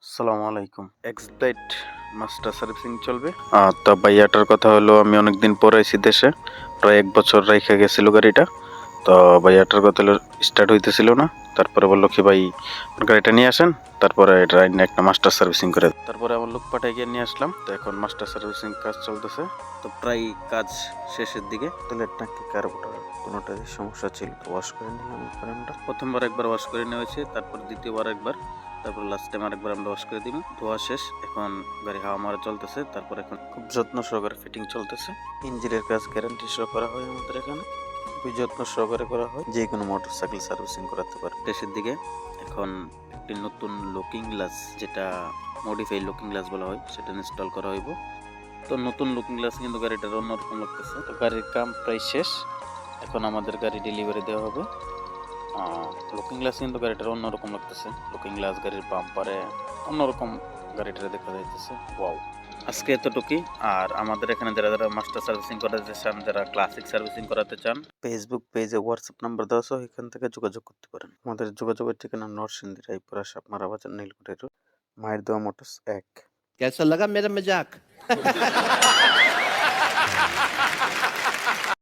আসসালামু আলাইকুম। এক্সপ্লাইট master servicing চলবে। তো ভাইয়াটার কথা হলো আমি অনেকদিন পরে আইছি দেশে, প্রায় ১ বছর রাইখা গেছিল গাড়িটা। তো ভাইয়াটার কথা হলো স্টার্ট হইতেছিল না। তারপরে বললো কি ভাই আমার গাড়িটা নিয়ে আসেন, তারপরে এটা আইনা একটা মাস্টার সার্ভিসিং করে দেন। তারপরে আমার লোক পাঠাই গিয়ে নিয়ে আসলাম। তো এখন মাস্টার সার্ভিসিং কাজ চলতেছে। তো প্রায় কাজ শেষের দিকে। তেলের ট্যাঙ্কি কার্বোরেটর কোনোটারই সমস্যা ছিল, তো ওয়াশ করে নিলাম ফ্রেমটা। প্রথমবার একবার ওয়াশ করে নেওয়া হয়েছে, তারপর দ্বিতীয়বার একবার, তারপর লাস্ট টাইম আরেকবার আমরা ওয়াশ করে দিব। ধোয়া শেষ, এখন গাড়ি হাওয়া মারা চলতেছে। তারপর এখন খুব যত্ন সহকারে ফিটিং চলতেছে। ইঞ্জিনের কাজ গ্যারান্টি সহ করা হয় আমাদের এখানে, খুবই যত্ন সহকারে করা হয়। যে কোনো মোটরসাইকেল সার্ভিসিং করাতে পারে। দেশের দিকে এখন একটি নতুন লুকিং গ্লাস, যেটা মডিফাই লুকিং গ্লাস বলা হয়, সেটা ইনস্টল করা হইব। তো নতুন লুকিং গ্লাস কিন্তু গাড়িটার অন্যরকম লাগতেছে। তো গাড়ির কাম প্রায় শেষ, এখন আমাদের গাড়ি ডেলিভারি দেওয়া হবে। লুকিং গ্লাস কিন্তু গাড়িটার অন্যরকম লাগতেছে। লুকিং গ্লাস, গাড়ির বাম্পারে অন্যরকম গাড়িটা দেখা যাইতেছে। ওয়াও। আজকে এতটুকুই। আর আমাদের এখানে যারা যারা মাস্টার সার্ভিসিং করাতে চান, যারা ক্লাসিক সার্ভিসিং করাতে চান, ফেসবুক পেজে হোয়াটসঅ্যাপ নাম্বার দেওয়া আছে, এখান থেকে যোগাযোগ করতে পারেন। আমাদের যোগাযোগের ঠিকানা নরসিংদী, রায়পুরা, সাপমারা বাজার, নীলকুঠি রোড, মায়ের দোয়া মোটরস ১। कैसा लगा मेरा मजाक?